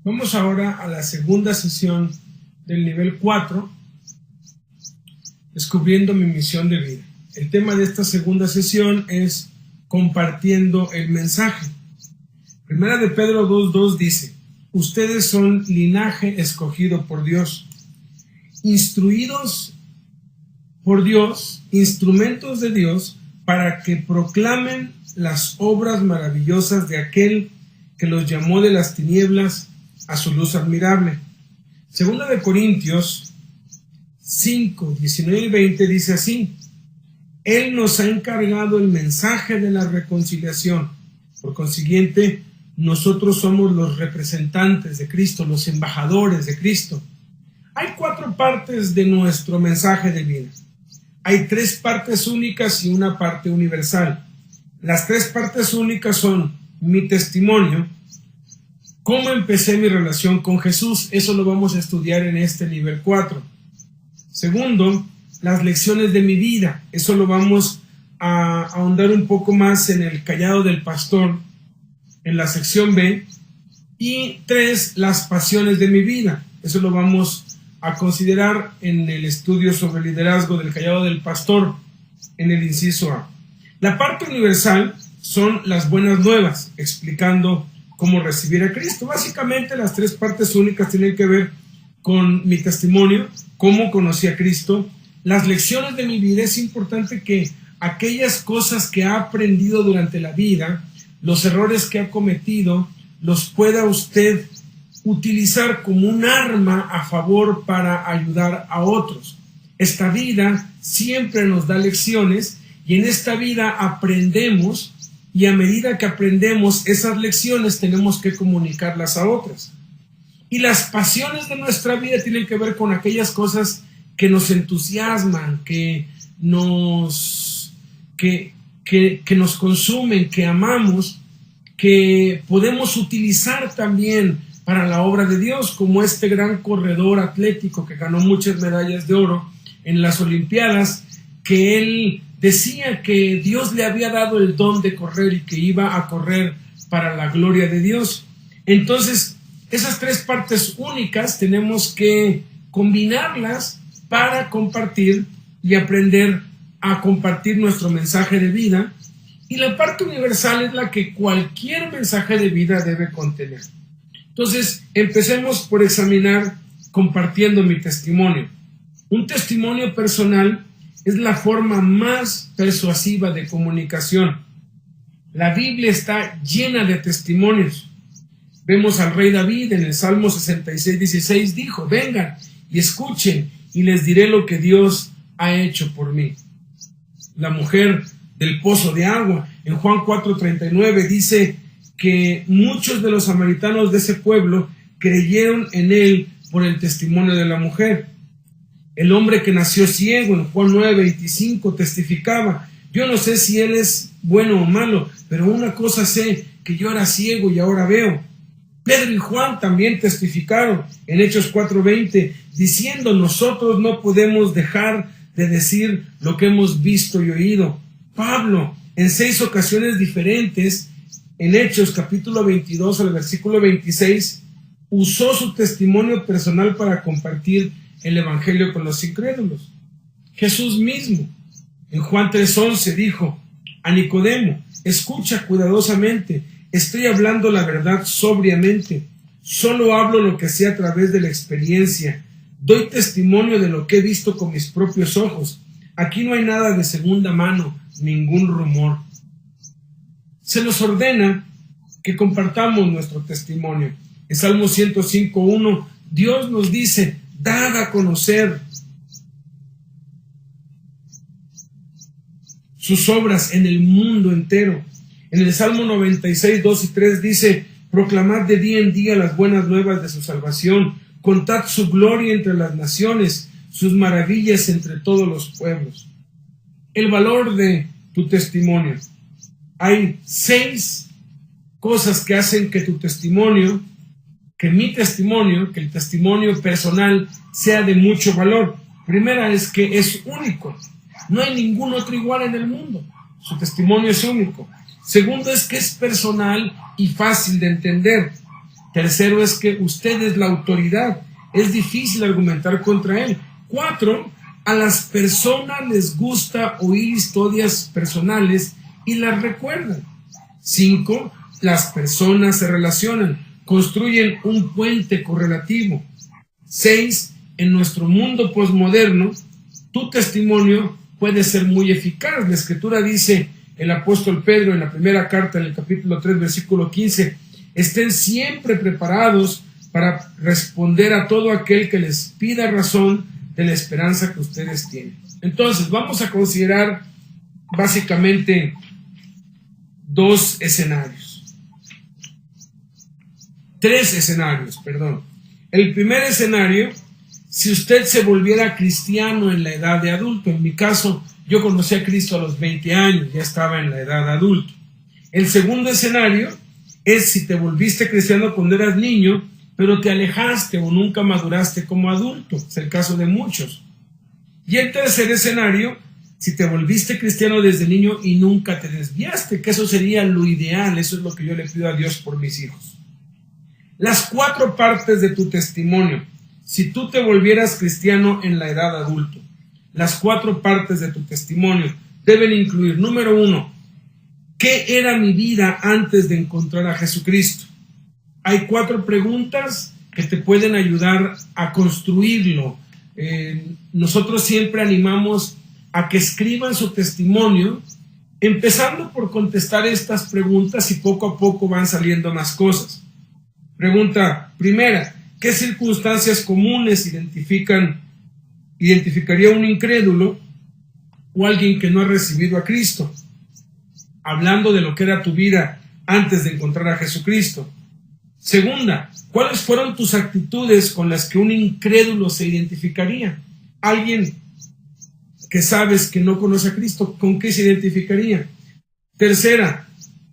Vamos ahora a la segunda sesión del nivel 4, descubriendo mi misión de vida. El tema de esta segunda sesión es compartiendo el mensaje. Primera de Pedro 2:2 dice: ustedes son linaje escogido por Dios, instruidos por Dios, instrumentos de Dios, para que proclamen las obras maravillosas de aquel que los llamó de las tinieblas a su luz admirable. Segunda de Corintios 5, 19 y 20 dice así: Él nos ha encargado el mensaje de la reconciliación. Por consiguiente, nosotros somos los representantes de Cristo, los embajadores de Cristo. Hay 4 partes de nuestro mensaje de vida. Hay 3 partes únicas y una parte universal. Las 3 partes únicas son mi testimonio, cómo empecé mi relación con Jesús, eso lo vamos a estudiar en este nivel 4. Segundo, las lecciones de mi vida, eso lo vamos a ahondar un poco más en el callado del pastor, en la sección B. Y 3, las pasiones de mi vida, eso lo vamos a considerar en el estudio sobre liderazgo del callado del pastor, en el inciso A. La parte universal son las buenas nuevas, explicando cómo recibir a Cristo. Básicamente las 3 partes únicas tienen que ver con mi testimonio, cómo conocí a Cristo. Las lecciones de mi vida, es importante que aquellas cosas que ha aprendido durante la vida, los errores que ha cometido, los pueda usted utilizar como un arma a favor para ayudar a otros. Esta vida siempre nos da lecciones y en esta vida aprendemos, y a medida que aprendemos esas lecciones tenemos que comunicarlas a otras. Y las pasiones de nuestra vida tienen que ver con aquellas cosas que nos entusiasman, que nos consumen, que amamos, que podemos utilizar también para la obra de Dios, como este gran corredor atlético que ganó muchas medallas de oro en las Olimpiadas, que él decía que Dios le había dado el don de correr y que iba a correr para la gloria de Dios. Entonces, esas 3 partes únicas tenemos que combinarlas para compartir y aprender a compartir nuestro mensaje de vida. Y la parte universal es la que cualquier mensaje de vida debe contener. Entonces, empecemos por examinar compartiendo mi testimonio. Un testimonio personal es la forma más persuasiva de comunicación. La Biblia está llena de testimonios. Vemos al rey David en el Salmo 66:16, dijo: vengan y escuchen y les diré lo que Dios ha hecho por mí. La mujer del pozo de agua, en Juan 4:39, dice que muchos de los samaritanos de ese pueblo creyeron en él por el testimonio de la mujer. El hombre que nació ciego, en Juan 9:25, testificaba: yo no sé si él es bueno o malo, pero una cosa sé, que yo era ciego y ahora veo. Pedro y Juan también testificaron en Hechos 4:20, diciendo: nosotros no podemos dejar de decir lo que hemos visto y oído. Pablo, en 6 ocasiones diferentes, en Hechos capítulo 22 al versículo 26, usó su testimonio personal para compartir el evangelio con los incrédulos. Jesús mismo, en Juan 3:11, dijo a Nicodemo: escucha cuidadosamente, estoy hablando la verdad sobriamente, solo hablo lo que sé a través de la experiencia, doy testimonio de lo que he visto con mis propios ojos. Aquí no hay nada de segunda mano, ningún rumor. Se nos ordena que compartamos nuestro testimonio. En Salmo 105:1, Dios nos dice: dad a conocer sus obras en el mundo entero. En el Salmo 96:2 y 3 dice: proclamad de día en día las buenas nuevas de su salvación, contad su gloria entre las naciones, sus maravillas entre todos los pueblos. El valor de tu testimonio. Hay 6 cosas que hacen que tu testimonio, que mi testimonio, que el testimonio personal sea de mucho valor. Primera es que es único. No hay ningún otro igual en el mundo. Su testimonio es único. Segundo es que es personal y fácil de entender. Tercero es que usted es la autoridad. Es difícil argumentar contra él. 4, a las personas les gusta oír historias personales y las recuerdan. 5, las personas se relacionan, construyen un puente correlativo. 6, en nuestro mundo posmoderno, tu testimonio puede ser muy eficaz. La Escritura dice, el apóstol Pedro en la primera carta, en el capítulo 3, versículo 15, estén siempre preparados para responder a todo aquel que les pida razón de la esperanza que ustedes tienen. Entonces, vamos a considerar básicamente 2 escenarios. 3 escenarios, perdón. El primer escenario, si usted se volviera cristiano en la edad de adulto. En mi caso, yo conocí a Cristo a los 20 años, ya estaba en la edad de adulto. El segundo escenario es si te volviste cristiano cuando eras niño, pero te alejaste o nunca maduraste como adulto. Es el caso de muchos. Y el tercer escenario, si te volviste cristiano desde niño y nunca te desviaste, que eso sería lo ideal. Eso es lo que yo le pido a Dios por mis hijos. Las 4 partes de tu testimonio, si tú te volvieras cristiano en la edad adulto, las 4 partes de tu testimonio deben incluir, número 1, ¿qué era mi vida antes de encontrar a Jesucristo? Hay 4 preguntas que te pueden ayudar a construirlo. Nosotros siempre animamos a que escriban su testimonio, empezando por contestar estas preguntas y poco a poco van saliendo más cosas. Pregunta primera, ¿qué circunstancias comunes identificaría un incrédulo o alguien que no ha recibido a Cristo? Hablando de lo que era tu vida antes de encontrar a Jesucristo. Segunda, ¿cuáles fueron tus actitudes con las que un incrédulo se identificaría? Alguien que sabes que no conoce a Cristo, ¿con qué se identificaría? Tercera,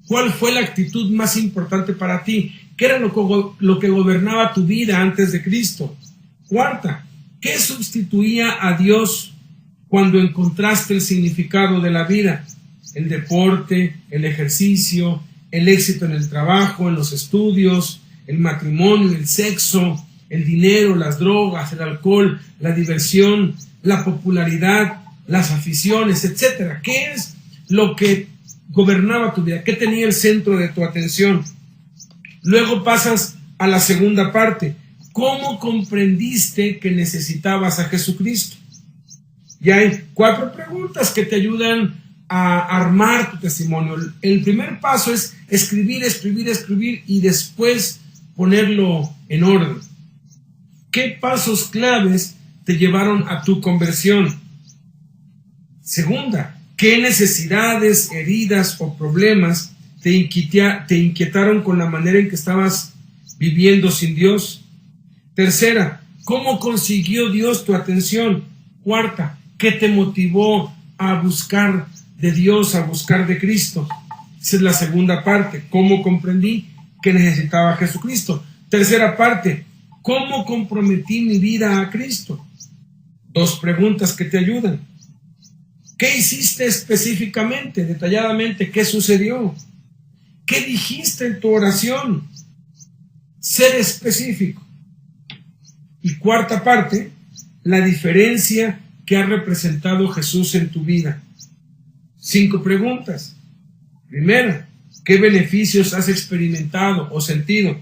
¿cuál fue la actitud más importante para ti? ¿Qué era lo que gobernaba tu vida antes de Cristo? Cuarta, ¿qué sustituía a Dios cuando encontraste el significado de la vida? El deporte, el ejercicio, el éxito en el trabajo, en los estudios, el matrimonio, el sexo, el dinero, las drogas, el alcohol, la diversión, la popularidad, las aficiones, etc. ¿Qué es lo que gobernaba tu vida? ¿Qué tenía el centro de tu atención? Luego pasas a la segunda parte. ¿Cómo comprendiste que necesitabas a Jesucristo? Y hay 4 preguntas que te ayudan a armar tu testimonio. El primer paso es escribir y después ponerlo en orden. ¿Qué pasos claves te llevaron a tu conversión? Segunda, ¿qué necesidades, heridas o problemas te inquietaron con la manera en que estabas viviendo sin Dios? Tercera, ¿cómo consiguió Dios tu atención? Cuarta, ¿qué te motivó a buscar de Dios, a buscar de Cristo? Esa es la segunda parte. ¿Cómo comprendí que necesitaba a Jesucristo? Tercera parte, ¿cómo comprometí mi vida a Cristo? 2 preguntas que te ayudan. ¿Qué hiciste específicamente, detalladamente? ¿Qué sucedió? ¿Qué dijiste en tu oración? Ser específico. Y cuarta parte, la diferencia que ha representado Jesús en tu vida. 5 preguntas. Primera, ¿qué beneficios has experimentado o sentido?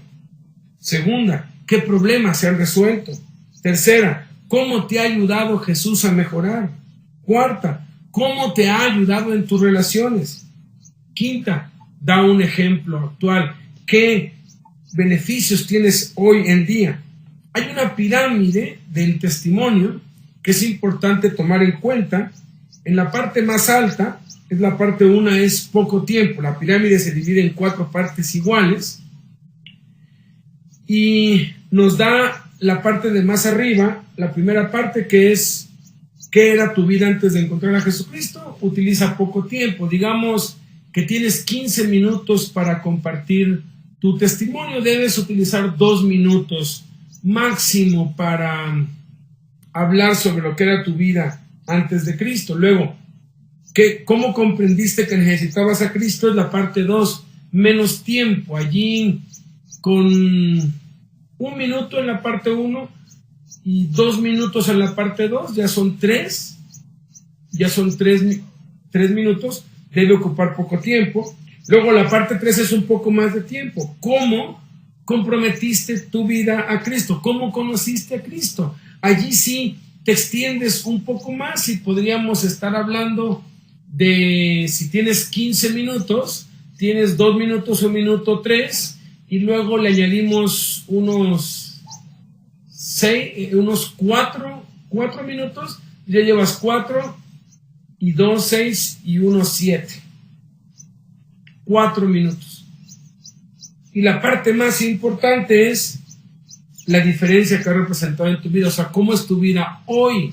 Segunda, ¿qué problemas se han resuelto? Tercera, ¿cómo te ha ayudado Jesús a mejorar? Cuarta, ¿cómo te ha ayudado en tus relaciones? Quinta, da un ejemplo actual. ¿Qué beneficios tienes hoy en día? Hay una pirámide del testimonio que es importante tomar en cuenta. En la parte más alta, es la parte 1, es poco tiempo. La pirámide se divide en 4 partes iguales y nos da la parte de más arriba, la primera parte, que es ¿qué era tu vida antes de encontrar a Jesucristo? Utiliza poco tiempo. Digamos que tienes 15 minutos para compartir tu testimonio. Debes utilizar 2 minutos máximo para hablar sobre lo que era tu vida antes de Cristo. Luego, ¿cómo comprendiste que necesitabas a Cristo? Es la parte 2, menos tiempo. Allí con 1 minuto en la parte 1 y 2 minutos en la parte 2, ya son 3 minutos, debe ocupar poco tiempo. Luego la parte 3 es un poco más de tiempo. ¿Cómo comprometiste tu vida a Cristo? ¿Cómo conociste a Cristo? Allí sí te extiendes un poco más y podríamos estar hablando de, si tienes 15 minutos, tienes 2 minutos, 1 minuto, 3, y luego le añadimos unos 4 minutos, ya llevas 4 y 2, 6 y 1, 7. 4 minutos. Y la parte más importante es la diferencia que ha representado en tu vida, o sea, cómo es tu vida hoy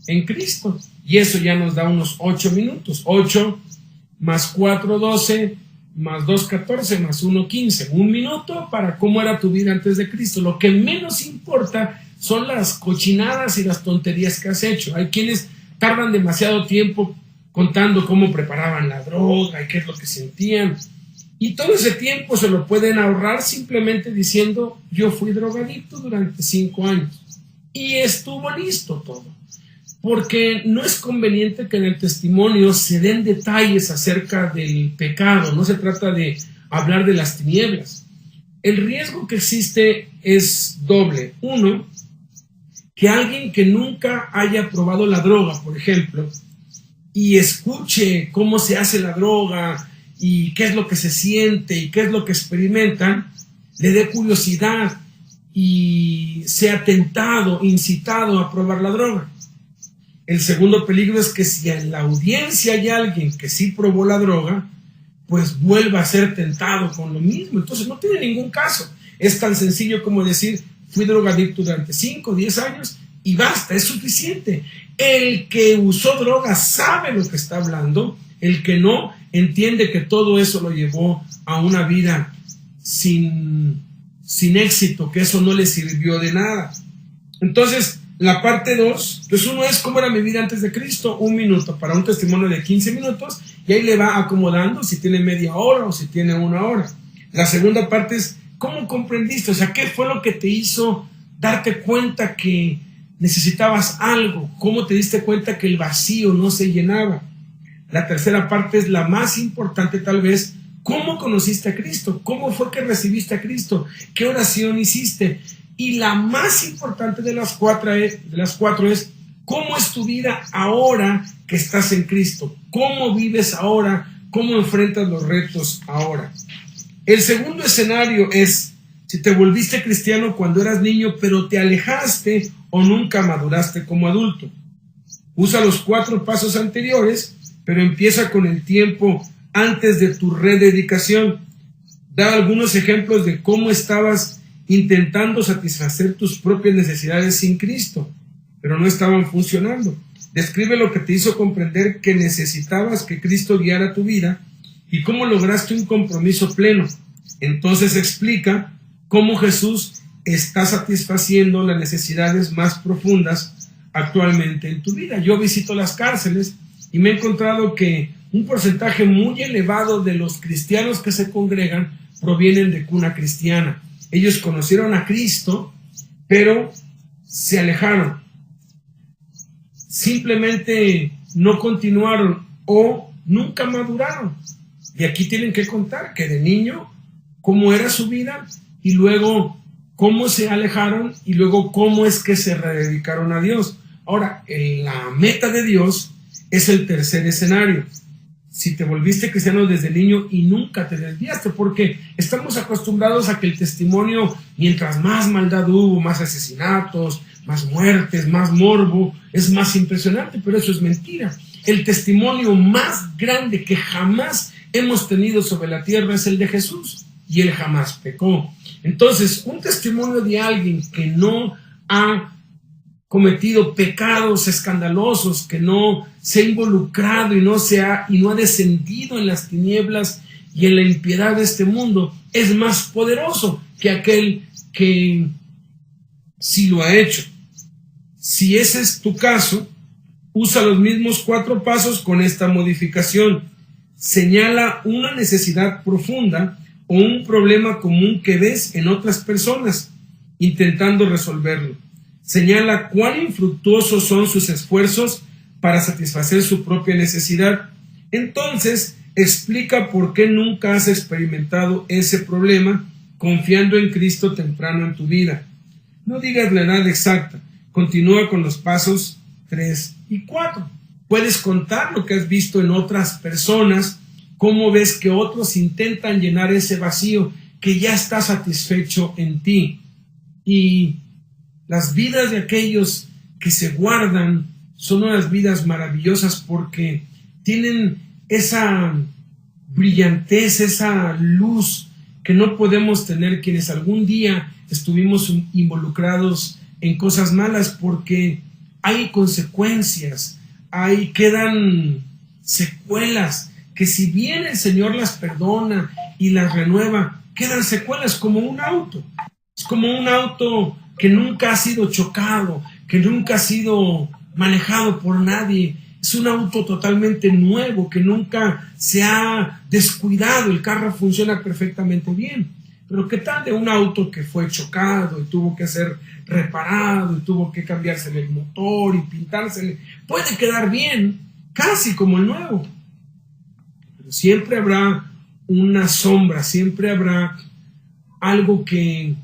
en Cristo. Y eso ya nos da unos 8 minutos. 8 más 4, 12, más 2, 14, más 1, 15. 1 minuto para cómo era tu vida antes de Cristo. Lo que menos importa son las cochinadas y las tonterías que has hecho. Hay quienes tardan demasiado tiempo contando cómo preparaban la droga y qué es lo que sentían. Y todo ese tiempo se lo pueden ahorrar simplemente diciendo: yo fui drogadicto durante 5 años. Y estuvo listo todo. Porque no es conveniente que en el testimonio se den detalles acerca del pecado. No se trata de hablar de las tinieblas. El riesgo que existe es doble. Uno, que alguien que nunca haya probado la droga, por ejemplo, y escuche cómo se hace la droga y qué es lo que se siente y qué es lo que experimentan, le dé curiosidad y sea tentado, incitado a probar la droga. El segundo peligro es que si en la audiencia hay alguien que sí probó la droga, pues vuelva a ser tentado con lo mismo. Entonces no tiene ningún caso. Es tan sencillo como decir: fui drogadicto durante 5, 10 años y basta, es suficiente. El que usó droga sabe lo que está hablando. El que no, entiende que todo eso lo llevó a una vida sin éxito, que eso no le sirvió de nada. Entonces, la parte 2, pues uno es: ¿cómo era mi vida antes de Cristo? 1 minuto para un testimonio de 15 minutos, y ahí le va acomodando si tiene media hora o si tiene 1 hora. La segunda parte es: ¿cómo comprendiste? O sea, ¿qué fue lo que te hizo darte cuenta que necesitabas algo? ¿Cómo te diste cuenta que el vacío no se llenaba? La tercera parte es la más importante tal vez: ¿cómo conociste a Cristo? ¿Cómo fue que recibiste a Cristo? ¿Qué oración hiciste? Y la más importante de las cuatro es: ¿cómo es tu vida ahora que estás en Cristo? ¿Cómo vives ahora? ¿Cómo enfrentas los retos ahora? El segundo escenario es si te volviste cristiano cuando eras niño, pero te alejaste o nunca maduraste como adulto. Usa los 4 pasos anteriores, pero empieza con el tiempo antes de tu rededicación. Da algunos ejemplos de cómo estabas intentando satisfacer tus propias necesidades sin Cristo, pero no estaban funcionando. Describe lo que te hizo comprender que necesitabas que Cristo guiara tu vida y cómo lograste un compromiso pleno. Entonces explica cómo Jesús está satisfaciendo las necesidades más profundas actualmente en tu vida. Yo visito las cárceles y me he encontrado que un porcentaje muy elevado de los cristianos que se congregan provienen de cuna cristiana. Ellos conocieron a Cristo, pero se alejaron. Simplemente no continuaron o nunca maduraron. Y aquí tienen que contar que de niño, cómo era su vida, y luego cómo se alejaron, y luego cómo es que se rededicaron a Dios. Ahora, la meta de Dios es el tercer escenario. Si te volviste cristiano desde niño y nunca te desviaste, porque estamos acostumbrados a que el testimonio, mientras más maldad hubo, más asesinatos, más muertes, más morbo, es más impresionante, pero eso es mentira. El testimonio más grande que jamás hemos tenido sobre la tierra es el de Jesús, y él jamás pecó. Entonces, un testimonio de alguien que no ha cometido pecados escandalosos, que no se ha involucrado y no ha descendido en las tinieblas y en la impiedad de este mundo, es más poderoso que aquel que sí lo ha hecho. Si ese es tu caso, usa los mismos 4 pasos con esta modificación. Señala una necesidad profunda o un problema común que ves en otras personas, intentando resolverlo. Señala cuán infructuosos son sus esfuerzos para satisfacer su propia necesidad. Entonces, explica por qué nunca has experimentado ese problema, confiando en Cristo temprano en tu vida. No digas la edad exacta. Continúa con los pasos 3 y 4. Puedes contar lo que has visto en otras personas, cómo ves que otros intentan llenar ese vacío que ya está satisfecho en ti. Y las vidas de aquellos que se guardan son unas vidas maravillosas porque tienen esa brillantez, esa luz que no podemos tener quienes algún día estuvimos involucrados en cosas malas, porque hay consecuencias, quedan secuelas que si bien el Señor las perdona y las renueva, quedan secuelas como un auto. Es como un auto que nunca ha sido chocado, que nunca ha sido manejado por nadie. Es un auto totalmente nuevo, que nunca se ha descuidado. El carro funciona perfectamente bien. Pero ¿qué tal de un auto que fue chocado y tuvo que ser reparado y tuvo que cambiársele el motor y pintársele? Puede quedar bien, casi como el nuevo. Pero siempre habrá una sombra, siempre habrá algo que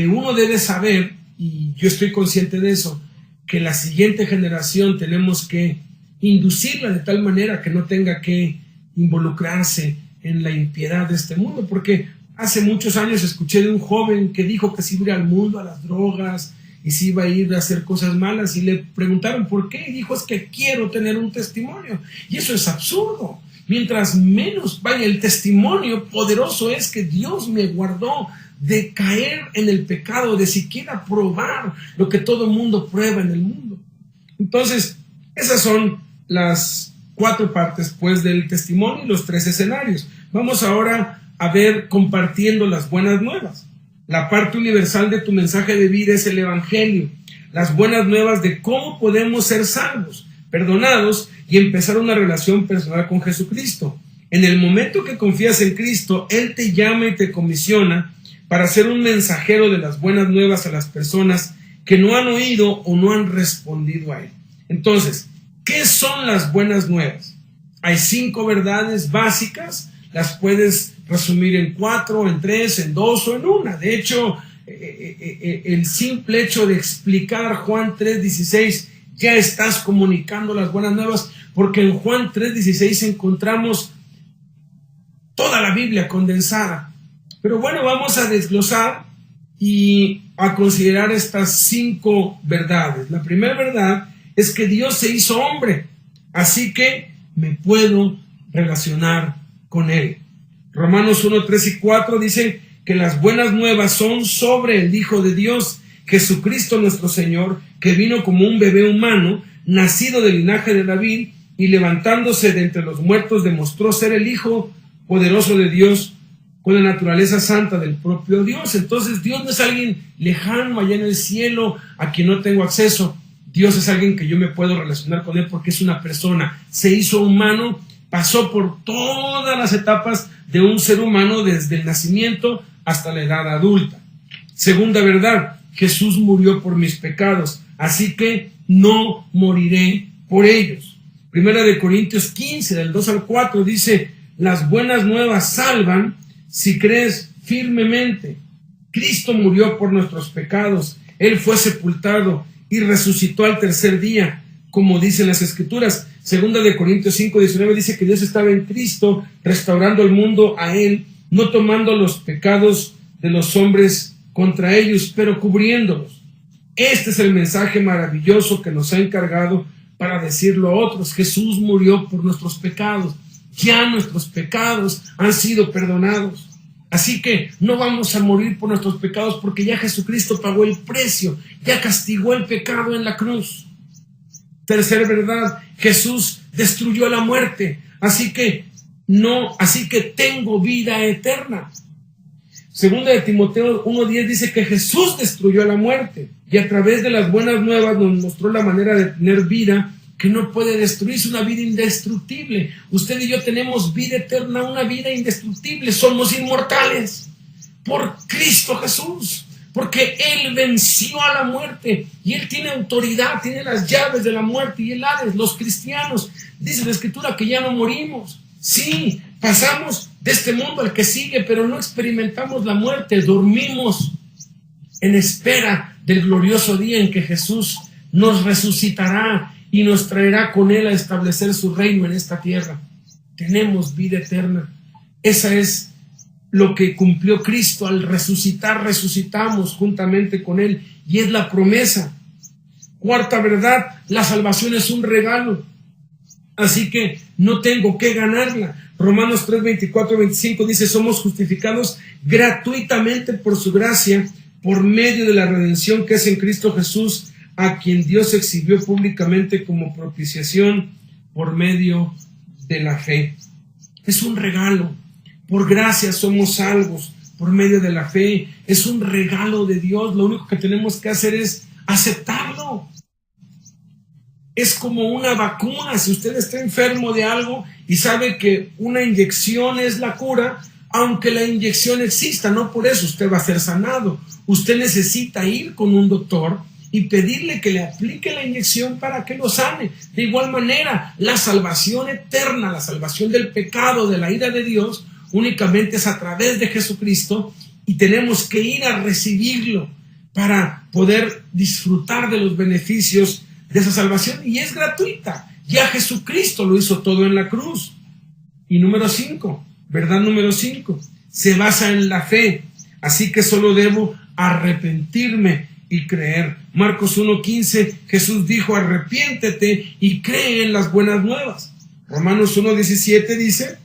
uno debe saber, y yo estoy consciente de eso, que la siguiente generación tenemos que inducirla de tal manera que no tenga que involucrarse en la impiedad de este mundo, porque hace muchos años escuché de un joven que dijo que se iba a ir al mundo, a las drogas, y se iba a ir a hacer cosas malas, y le preguntaron por qué, y dijo: es que quiero tener un testimonio. Y eso es absurdo. Mientras menos vaya el testimonio, poderoso es que Dios me guardó de caer en el pecado, de siquiera probar lo que todo mundo prueba en el mundo. Entonces, esas son las 4 partes pues del testimonio y los 3 escenarios. Vamos ahora a ver compartiendo las buenas nuevas. La parte universal de tu mensaje de vida es el Evangelio, las buenas nuevas de cómo podemos ser salvos, perdonados y empezar una relación personal con Jesucristo. En el momento que confías en Cristo, Él te llama y te comisiona para ser un mensajero de las buenas nuevas a las personas que no han oído o no han respondido a Él. Entonces, ¿qué son las buenas nuevas? Hay 5 verdades básicas, las puedes resumir en 4, en 3, en 2 o en 1. De hecho, el simple hecho de explicar Juan 3:16, ya estás comunicando las buenas nuevas, porque en Juan 3:16 encontramos toda la Biblia condensada. Pero bueno, vamos a desglosar y a considerar estas 5 verdades. La primera verdad es que Dios se hizo hombre, así que me puedo relacionar con Él. Romanos 1, 3 y 4 dice que las buenas nuevas son sobre el Hijo de Dios, Jesucristo nuestro Señor, que vino como un bebé humano, nacido del linaje de David, y levantándose de entre los muertos demostró ser el Hijo poderoso de Dios, con la naturaleza santa del propio Dios. Entonces Dios no es alguien lejano allá en el cielo a quien no tengo acceso. Dios es alguien que yo me puedo relacionar con Él porque es una persona. Se hizo humano, pasó por todas las etapas de un ser humano desde el nacimiento hasta la edad adulta. Segunda verdad, Jesús murió por mis pecados, así que no moriré por ellos. Primera de Corintios 15, del 2 al 4 dice: las buenas nuevas salvan si crees firmemente. Cristo murió por nuestros pecados, Él fue sepultado y resucitó al tercer día, como dicen las Escrituras. Segunda de Corintios 5:19 dice que Dios estaba en Cristo, restaurando el mundo a Él, no tomando los pecados de los hombres contra ellos, pero cubriéndolos. Este es el mensaje maravilloso que nos ha encargado para decirlo a otros. Jesús murió por nuestros pecados. Ya nuestros pecados han sido perdonados. Así que no vamos a morir por nuestros pecados porque ya Jesucristo pagó el precio, ya castigó el pecado en la cruz. Tercera verdad, Jesús destruyó la muerte, así que tengo vida eterna. Segunda de Timoteo 1:10 dice que Jesús destruyó la muerte y a través de las buenas nuevas nos mostró la manera de tener vida que no puede destruirse, una vida indestructible. Usted y yo tenemos vida eterna, una vida indestructible. Somos inmortales por Cristo Jesús, porque Él venció a la muerte y Él tiene autoridad, tiene las llaves de la muerte y el Hades. Los cristianos, dice la Escritura, que ya no morimos. Sí, pasamos de este mundo al que sigue, pero no experimentamos la muerte. Dormimos en espera del glorioso día en que Jesús nos resucitará y nos traerá con Él a establecer su reino en esta tierra. Tenemos vida eterna. Esa es lo que cumplió Cristo. Al resucitar, resucitamos juntamente con Él, y es la promesa. Cuarta verdad: la salvación es un regalo, así que no tengo que ganarla. Romanos 3, 24, 25 dice: somos justificados gratuitamente por su gracia, por medio de la redención que es en Cristo Jesús, a quien Dios exhibió públicamente como propiciación por medio de la fe. Es un regalo. Por gracia somos salvos por medio de la fe. Es un regalo de Dios. Lo único que tenemos que hacer es aceptarlo. Es como una vacuna. Si usted está enfermo de algo y sabe que una inyección es la cura, aunque la inyección exista, no por eso usted va a ser sanado. Usted necesita ir con un doctor y pedirle que le aplique la inyección para que lo sane. De igual manera, la salvación eterna, la salvación del pecado, de la ira de Dios, únicamente es a través de Jesucristo, y tenemos que ir a recibirlo para poder disfrutar de los beneficios de esa salvación, y es gratuita. Ya Jesucristo lo hizo todo en la cruz. Y número 5, verdad número 5, se basa en la fe, así que solo debo arrepentirme y creer. Marcos 1:15, Jesús dijo: arrepiéntete y cree en las buenas nuevas. Romanos 1:17 dice: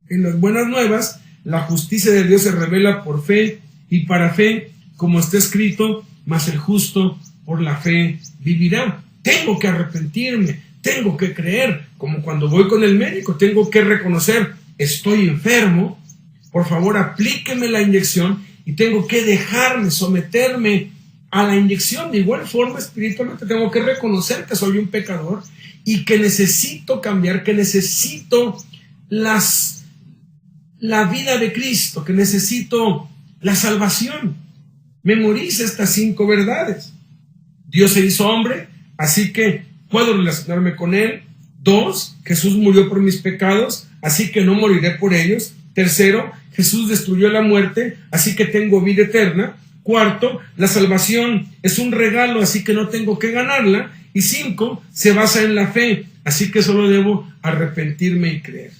en las buenas nuevas, la justicia de Dios se revela por fe y para fe, como está escrito: mas el justo por la fe vivirá. Tengo que arrepentirme, tengo que creer, como cuando voy con el médico, tengo que reconocer: estoy enfermo, por favor aplíqueme la inyección, y tengo que dejarme, someterme a la inyección. De igual forma, espiritualmente tengo que reconocer que soy un pecador y que necesito cambiar, que necesito la vida de Cristo, que necesito la salvación. Memorice estas 5 verdades. Dios se hizo hombre, así que puedo relacionarme con Él. 2, Jesús murió por mis pecados, así que no moriré por ellos. 3, Jesús destruyó la muerte, así que tengo vida eterna. 4, la salvación es un regalo, así que no tengo que ganarla. Y 5, se basa en la fe, así que solo debo arrepentirme y creer.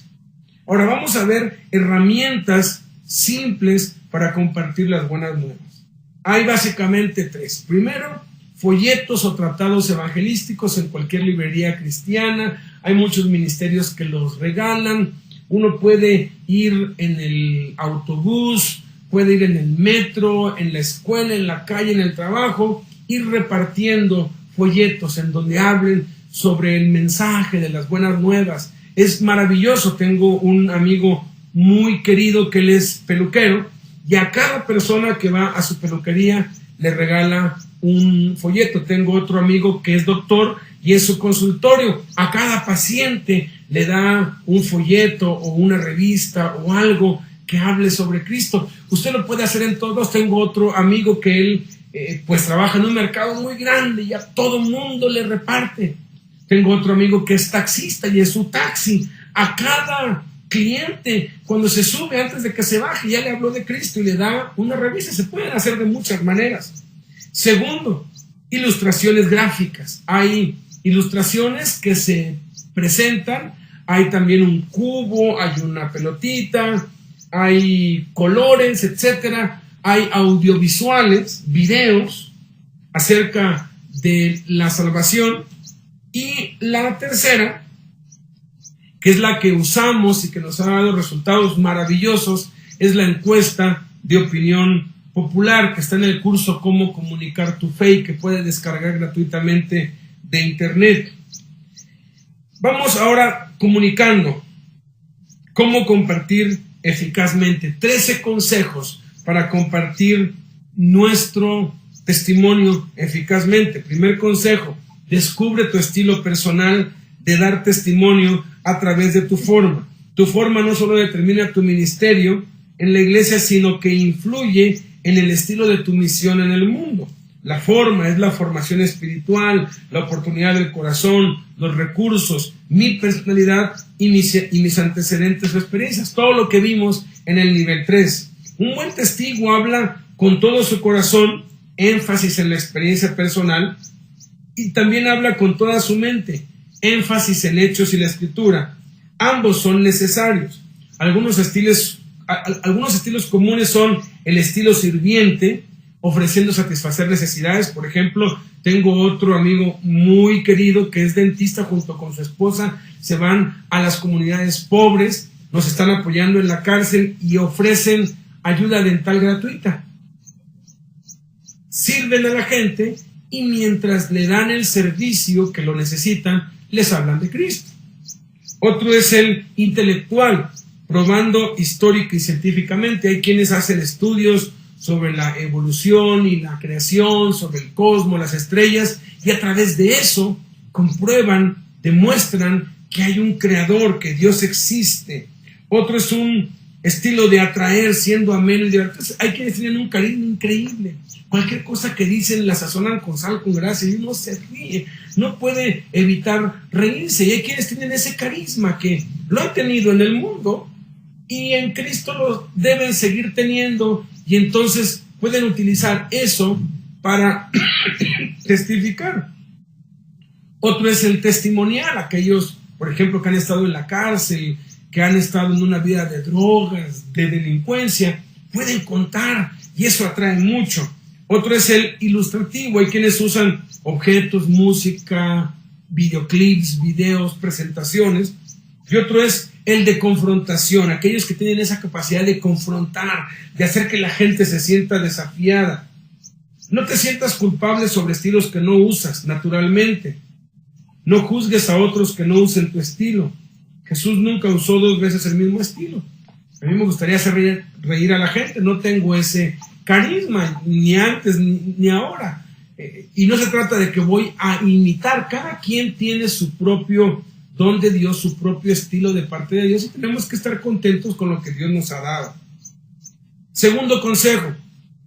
Ahora vamos a ver herramientas simples para compartir las buenas nuevas. Hay básicamente 3. Primero, folletos o tratados evangelísticos en cualquier librería cristiana. Hay muchos ministerios que los regalan. Uno puede ir en el autobús, puede ir en el metro, en la escuela, en la calle, en el trabajo, ir repartiendo folletos en donde hablen sobre el mensaje de las buenas nuevas. Es maravilloso. Tengo un amigo muy querido que él es peluquero, y a cada persona que va a su peluquería le regala un folleto. Tengo otro amigo que es doctor y en su consultorio a cada paciente le da un folleto o una revista o algo que hable sobre Cristo. Usted lo puede hacer en todos. Tengo otro amigo que él pues trabaja en un mercado muy grande y a todo mundo le reparte. Tengo otro amigo que es taxista y en su taxi a cada cliente, cuando se sube, antes de que se baje, ya le habló de Cristo y le da una revista. Se pueden hacer de muchas maneras. Segundo, ilustraciones gráficas. Hay ilustraciones que se presentan, hay también un cubo, hay una pelotita, hay colores, etcétera. Hay audiovisuales, videos acerca de la salvación. Y la tercera, que es la que usamos y que nos ha dado resultados maravillosos, es la encuesta de opinión popular, que está en el curso Cómo comunicar tu fe y que puede descargar gratuitamente de internet. Vamos ahora comunicando. ¿Cómo compartir eficazmente? 13 consejos para compartir nuestro testimonio eficazmente. Primer consejo: Descubre tu estilo personal de dar testimonio a través de tu forma. Tu forma no solo determina tu ministerio en la iglesia, sino que influye en el estilo de tu misión en el mundo. La forma es la formación espiritual, la oportunidad del corazón, los recursos, mi personalidad y mis antecedentes o experiencias. Todo lo que vimos en el nivel 3. Un buen testigo habla con todo su corazón, énfasis en la experiencia personal, y también habla con toda su mente, énfasis en hechos y la escritura. Ambos son necesarios. Algunos estilos comunes son el estilo sirviente, ofreciendo satisfacer necesidades. Por ejemplo, tengo otro amigo muy querido que es dentista, junto con su esposa se van a las comunidades pobres, nos están apoyando en la cárcel y ofrecen ayuda dental gratuita. Sirven a la gente y mientras le dan el servicio que lo necesitan, les hablan de Cristo. Otro es el intelectual, probando histórica y científicamente. Hay quienes hacen estudios sobre la evolución y la creación, sobre el cosmos, las estrellas, y a través de eso comprueban, demuestran que hay un creador, que Dios existe. Otro es un estilo de atraer, siendo ameno y divertido. Hay quienes tienen un carisma increíble. Cualquier cosa que dicen la sazonan con sal, con gracia, y uno se ríe, no puede evitar reírse. Y hay quienes tienen ese carisma que lo han tenido en el mundo y en Cristo lo deben seguir teniendo, y entonces pueden utilizar eso para testificar. Otro es el testimonial, aquellos, por ejemplo, que han estado en la cárcel, que han estado en una vida de drogas, de delincuencia, pueden contar y eso atrae mucho. Otro es el ilustrativo, hay quienes usan objetos, música, videoclips, videos, presentaciones. Y otro es el de confrontación, aquellos que tienen esa capacidad de confrontar, de hacer que la gente se sienta desafiada. No te sientas culpable sobre estilos que no usas naturalmente. No juzgues a otros que no usen tu estilo. Jesús nunca usó 2 veces el mismo estilo. A mí me gustaría hacer reír a la gente, no tengo ese carisma, ni antes ni ahora. Y no se trata de que voy a imitar, cada quien tiene su propio don de Dios, su propio estilo de parte de Dios, y tenemos que estar contentos con lo que Dios nos ha dado. Segundo consejo,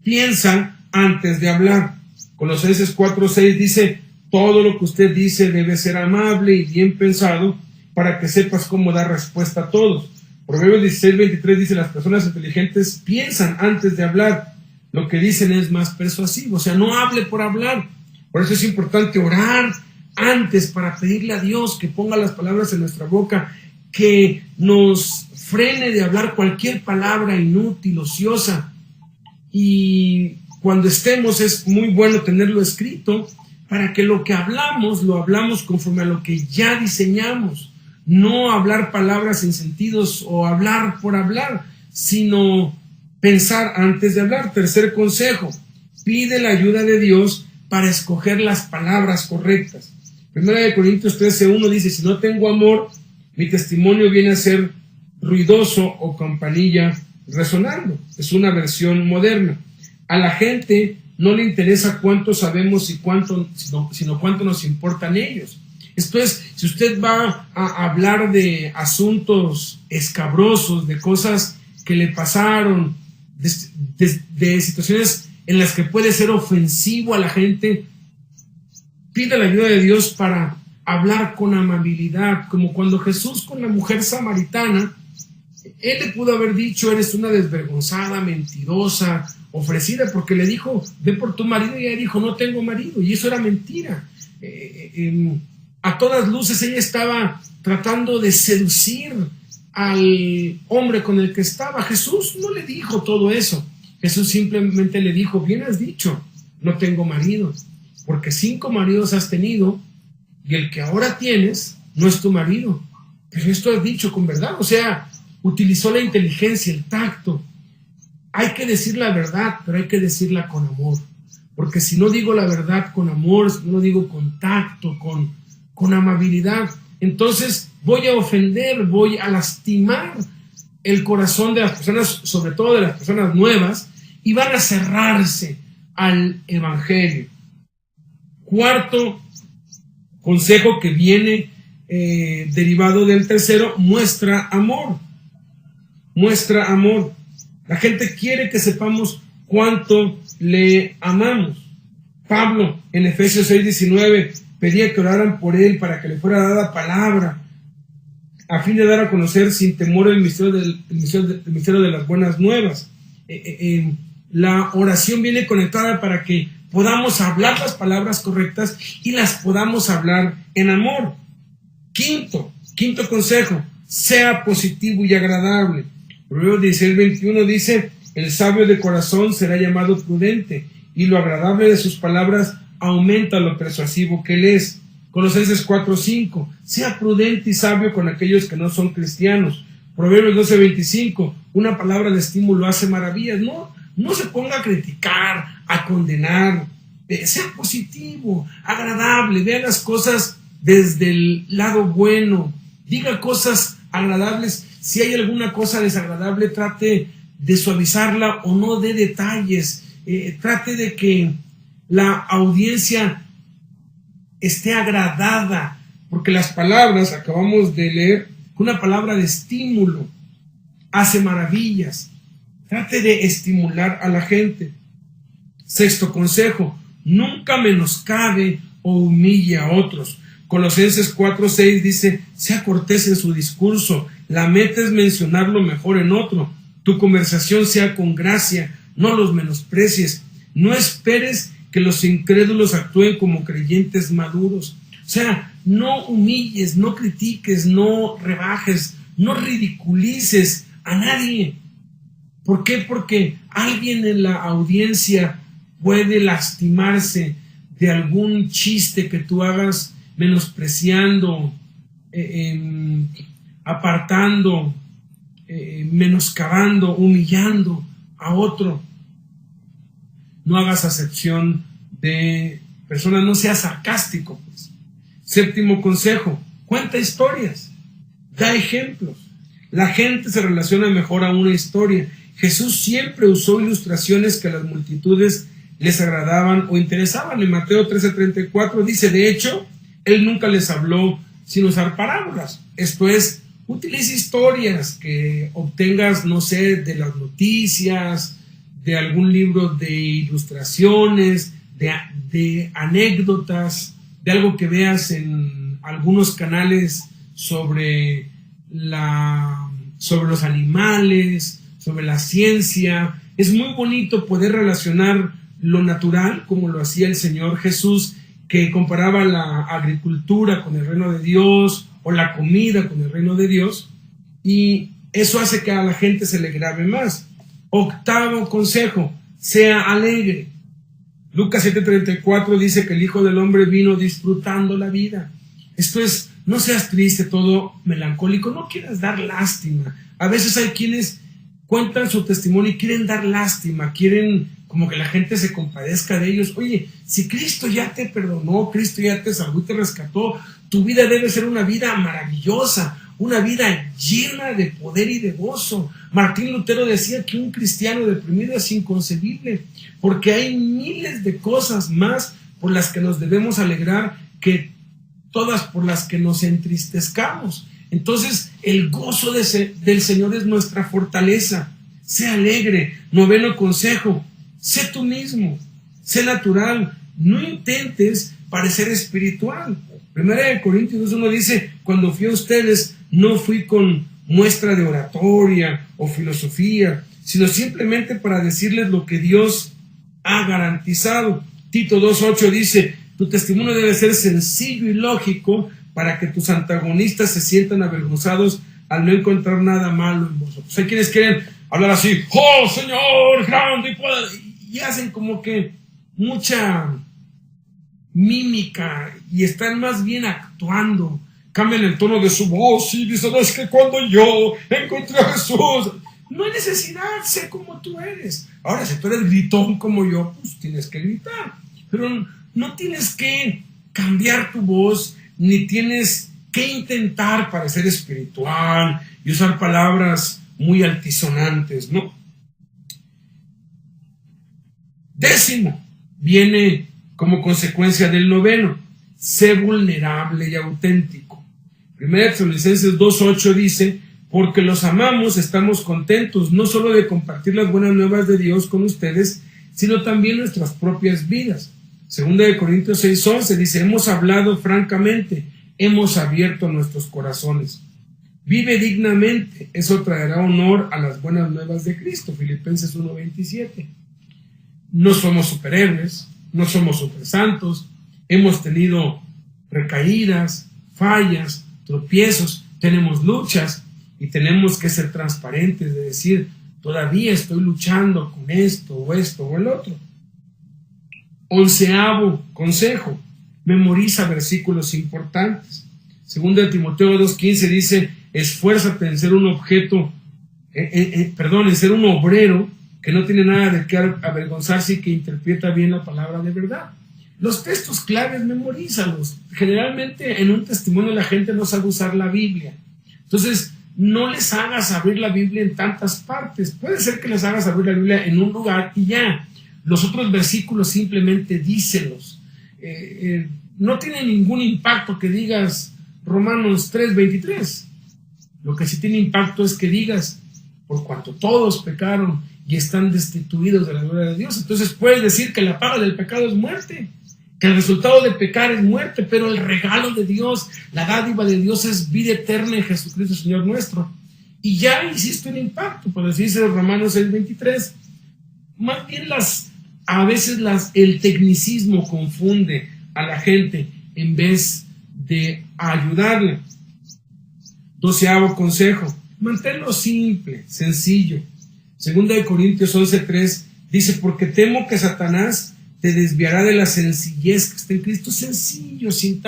piensa antes de hablar. Colosenses 4:6 dice, todo lo que usted dice debe ser amable y bien pensado para que sepas cómo dar respuesta a todos. Proverbios 16:23 dice, las personas inteligentes piensan antes de hablar, lo que dicen es más persuasivo, o sea, no hable por hablar. Por eso es importante orar antes para pedirle a Dios que ponga las palabras en nuestra boca, que nos frene de hablar cualquier palabra inútil, ociosa. Y cuando estemos es muy bueno tenerlo escrito para que lo que hablamos, lo hablamos conforme a lo que ya diseñamos. No hablar palabras sin sentidos o hablar por hablar, sino pensar antes de hablar. Tercer consejo, pide la ayuda de Dios para escoger las palabras correctas. 1 Corintios 13:1 dice, si no tengo amor, mi testimonio viene a ser ruidoso o campanilla resonando. Es una versión moderna. A la gente no le interesa cuánto sabemos y sino cuánto nos importan ellos. Esto es, si usted va a hablar de asuntos escabrosos, de cosas que le pasaron, de situaciones en las que puede ser ofensivo a la gente, pida la ayuda de Dios para hablar con amabilidad, como cuando Jesús con la mujer samaritana, él le pudo haber dicho, eres una desvergonzada, mentirosa, ofrecida, porque le dijo, ve por tu marido, y ella dijo, no tengo marido, y eso era mentira. A todas luces ella estaba tratando de seducir al hombre con el que estaba. Jesús no le dijo todo eso. Jesús simplemente le dijo, bien has dicho, no tengo marido, porque 5 maridos has tenido y el que ahora tienes no es tu marido. Pero esto has dicho con verdad, o sea, utilizó la inteligencia, el tacto. Hay que decir la verdad, pero hay que decirla con amor, porque si no digo la verdad con amor, si no lo digo con tacto, con amabilidad, entonces voy a ofender, voy a lastimar el corazón de las personas, sobre todo de las personas nuevas, y van a cerrarse al evangelio. Cuarto consejo que viene derivado del tercero, muestra amor. Muestra amor. La gente quiere que sepamos cuánto le amamos. Pablo en Efesios 6:19 pedía que oraran por él para que le fuera dada palabra a fin de dar a conocer sin temor el misterio de las buenas nuevas. La oración viene conectada para que podamos hablar las palabras correctas y las podamos hablar en amor. Quinto consejo, sea positivo y agradable. Proverbios 16:21 dice: el sabio de corazón será llamado prudente, y lo agradable de sus palabras aumenta lo persuasivo que él es. Colosenses 4:5, sea prudente y sabio con aquellos que no son cristianos. Proverbios 12:25, una palabra de estímulo hace maravillas. No se ponga a criticar, a condenar. Sea positivo, agradable, vea las cosas desde el lado bueno, diga cosas agradables. Si hay alguna cosa desagradable, trate de suavizarla o no dé detalles. Trate de que la audiencia esté agradada, porque las palabras, acabamos de leer, una palabra de estímulo hace maravillas. Trate de estimular a la gente. Sexto consejo, nunca menoscabe o humille a otros. Colosenses 4:6 dice: sea cortés en su discurso, la meta es mencionar lo mejor en otro. Tu conversación sea con gracia, no los menosprecies. No esperes que los incrédulos actúen como creyentes maduros. O sea, no humilles, no critiques, no rebajes, no ridiculices a nadie. ¿Por qué? Porque alguien en la audiencia puede lastimarse de algún chiste que tú hagas, menospreciando, apartando, menoscabando, humillando a otro. No hagas acepción de personas, no seas sarcástico, pues. Séptimo consejo, cuenta historias, da ejemplos. La gente se relaciona mejor a una historia. Jesús siempre usó ilustraciones que a las multitudes les agradaban o interesaban. En Mateo 13:34 dice: de hecho, él nunca les habló sin usar parábolas. Esto es, utiliza historias que obtengas, no sé, de las noticias, de algún libro de ilustraciones, de anécdotas, de algo que veas en algunos canales sobre los animales, sobre la ciencia. Es muy bonito poder relacionar lo natural, como lo hacía el Señor Jesús, que comparaba la agricultura con el reino de Dios, o la comida con el reino de Dios, y eso hace que a la gente se le grabe más. Octavo consejo, sea alegre. Lucas 7:34 dice que el Hijo del Hombre vino disfrutando la vida. Esto es, no seas triste, todo melancólico, no quieras dar lástima. A veces hay quienes cuentan su testimonio y quieren dar lástima, quieren como que la gente se compadezca de ellos. Oye, si Cristo ya te perdonó, Cristo ya te salvó y te rescató, tu vida debe ser una vida maravillosa, una vida llena de poder y de gozo. Martín Lutero decía que un cristiano deprimido es inconcebible, porque hay miles de cosas más por las que nos debemos alegrar que todas por las que nos entristezcamos. Entonces, el gozo del Señor es nuestra fortaleza. Sé alegre. Noveno consejo, sé tú mismo, sé natural, no intentes parecer espiritual. Primera de Corintios 2:1 dice: cuando fui a ustedes, no fui con muestra de oratoria o filosofía, sino simplemente para decirles lo que Dios ha garantizado. Tito 2:8 dice: tu testimonio debe ser sencillo y lógico para que tus antagonistas se sientan avergonzados al no encontrar nada malo en vosotros. Hay quienes quieren hablar así: ¡oh, Señor, grande y poderoso! Y hacen como que mucha mímica y están más bien actuando. Cambian el tono de su voz y dicen: es que cuando yo encontré a Jesús. No hay necesidad, sé como tú eres. Ahora, si tú eres gritón como yo, pues tienes que gritar. Pero no tienes que cambiar tu voz, ni tienes que intentar parecer espiritual y usar palabras muy altisonantes, ¿no? Décimo, viene como consecuencia del noveno: sé vulnerable y auténtico. 1 Tesalonicenses 2:8 dice, porque los amamos, estamos contentos, no solo de compartir las buenas nuevas de Dios con ustedes, sino también nuestras propias vidas. 2 Corintios 6:11 dice, hemos hablado francamente, hemos abierto nuestros corazones. Vive dignamente, eso traerá honor a las buenas nuevas de Cristo. Filipenses 1:27. No somos superhéroes, no somos supersantos, hemos tenido recaídas, fallas, tropiezos, tenemos luchas y tenemos que ser transparentes de decir, todavía estoy luchando con esto o el otro. 11º consejo, memoriza versículos importantes. 2 Timoteo 2:15 dice, esfuérzate en ser un en ser un obrero que no tiene nada de qué avergonzarse y que interpreta bien la palabra de verdad. Los textos claves, memorízalos. Generalmente en un testimonio la gente no sabe usar la Biblia. Entonces, no les hagas abrir la Biblia en tantas partes. Puede ser que les hagas abrir la Biblia en un lugar y ya. Los otros versículos simplemente dícelos. No tiene ningún impacto que digas Romanos 3:23. Lo que sí tiene impacto es que digas, por cuanto todos pecaron y están destituidos de la gloria de Dios. Entonces puedes decir que la paga del pecado es muerte, que el resultado de pecar es muerte, pero el regalo de Dios, la dádiva de Dios es vida eterna en Jesucristo Señor nuestro. Y ya hiciste un impacto, por así dice Romanos 6:23. Más bien a veces el tecnicismo confunde a la gente en vez de ayudarle. 12º consejo, manténlo simple, sencillo. 2 Corintios 11:3 dice, porque temo que Satanás te desviará de la sencillez que está en Cristo. Sencillo, sin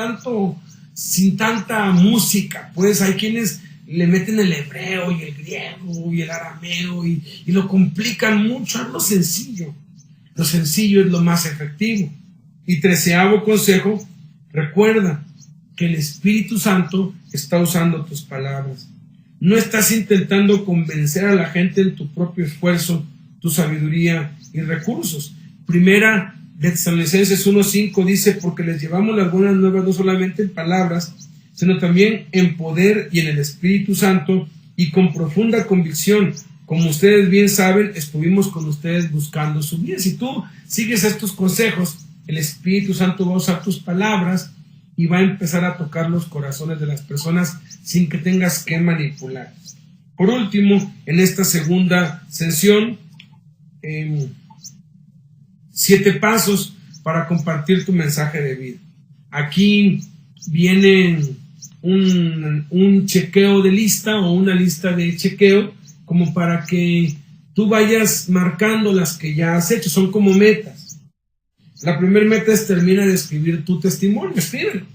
tanta música. Pues hay quienes le meten el hebreo y el griego y el arameo y lo complican mucho. Hazlo sencillo. Lo sencillo es lo más efectivo. Y 13º consejo, recuerda que el Espíritu Santo está usando tus palabras. No estás intentando convencer a la gente en tu propio esfuerzo, tu sabiduría y recursos. 1 Tesalonicenses 1:5 dice, porque les llevamos las buenas nuevas no solamente en palabras, sino también en poder y en el Espíritu Santo y con profunda convicción. Como ustedes bien saben, estuvimos con ustedes buscando su bien. Si tú sigues estos consejos, el Espíritu Santo va a usar tus palabras y va a empezar a tocar los corazones de las personas sin que tengas que manipular. Por último, en esta segunda sesión, 7 pasos para compartir tu mensaje de vida. Aquí viene un chequeo de lista o una lista de chequeo como para que tú vayas marcando las que ya has hecho. Son como metas. La primera meta es termina de escribir tu testimonio. Escríbelo.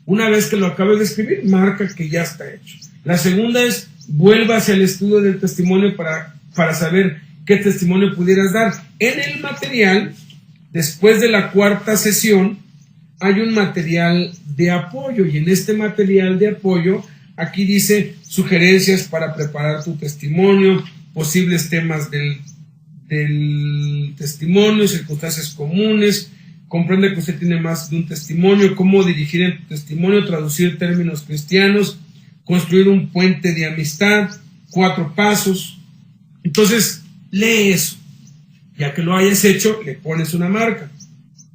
Una vez que lo acabes de escribir, marca que ya está hecho. La segunda es vuelva hacia el estudio del testimonio para saber qué testimonio pudieras dar. En el material, después de la 4ª sesión, hay un material de apoyo y en este material de apoyo, aquí dice sugerencias para preparar tu testimonio, posibles temas del testimonio, circunstancias comunes, comprende que usted tiene más de un testimonio, cómo dirigir en tu testimonio, traducir términos cristianos, construir un puente de amistad, 4 pasos. Entonces, lee eso. Ya que lo hayas hecho, le pones una marca.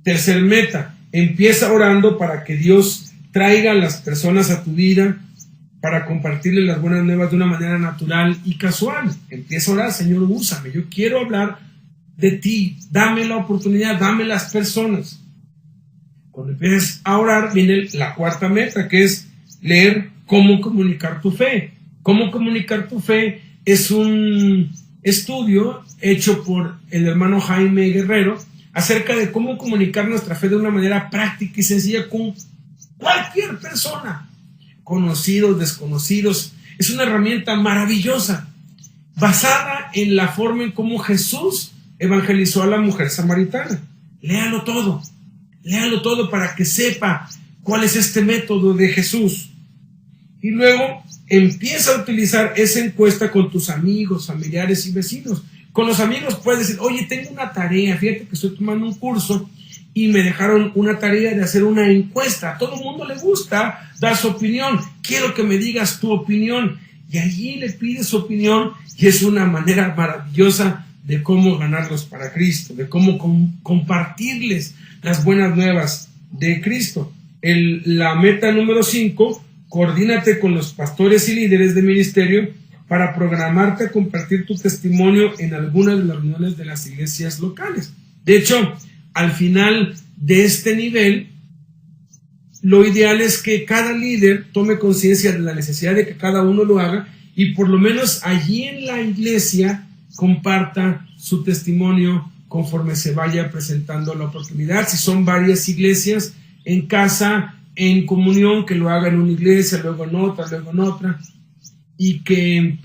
Tercer meta, empieza orando para que Dios traiga a las personas a tu vida para compartirles las buenas nuevas de una manera natural y casual. Empieza a orar, Señor, úsame, yo quiero hablar de ti, dame la oportunidad, dame las personas. Cuando empieces a orar, viene la 4ª meta, que es leer cómo comunicar tu fe. Cómo comunicar tu fe es un estudio hecho por el hermano Jaime Guerrero acerca de cómo comunicar nuestra fe de una manera práctica y sencilla con cualquier persona, conocidos, desconocidos. Es una herramienta maravillosa, basada en la forma en cómo Jesús evangelizó a la mujer samaritana. Léalo todo para que sepa cuál es este método de Jesús. Y luego empieza a utilizar esa encuesta con tus amigos, familiares y vecinos. Con los amigos puedes decir, oye, tengo una tarea, fíjate que estoy tomando un curso y me dejaron una tarea de hacer una encuesta. A todo el mundo le gusta dar su opinión. Quiero que me digas tu opinión. Y allí le pides su opinión y es una manera maravillosa de cómo ganarlos para Cristo, de cómo compartirles las buenas nuevas de Cristo. La meta número 5, coordínate con los pastores y líderes de ministerio para programarte a compartir tu testimonio en algunas de las reuniones de las iglesias locales. De hecho, al final de este nivel, lo ideal es que cada líder tome conciencia de la necesidad de que cada uno lo haga y por lo menos allí en la iglesia comparta su testimonio conforme se vaya presentando la oportunidad. Si son varias iglesias, en casa, en comunión, que lo haga en una iglesia, luego en otra, y que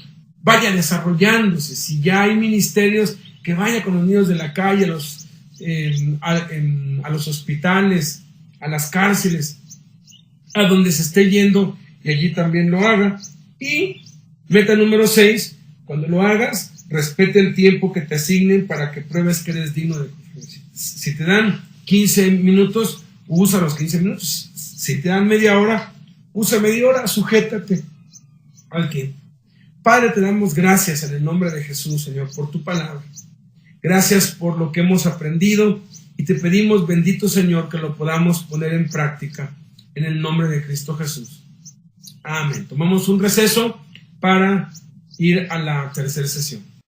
vaya desarrollándose. Si ya hay ministerios, que vaya con los niños de la calle, a los hospitales, a las cárceles, a donde se esté yendo, y allí también lo haga. Y meta número 6, cuando lo hagas, respete el tiempo que te asignen para que pruebes que eres digno de confianza. Si te dan 15 minutos, usa los 15 minutos. Si te dan media hora, usa media hora, sujétate al tiempo. Padre, te damos gracias en el nombre de Jesús, Señor, por tu palabra. Gracias por lo que hemos aprendido y te pedimos, bendito Señor, que lo podamos poner en práctica en el nombre de Cristo Jesús. Amén. Tomamos un receso para ir a la tercera sesión.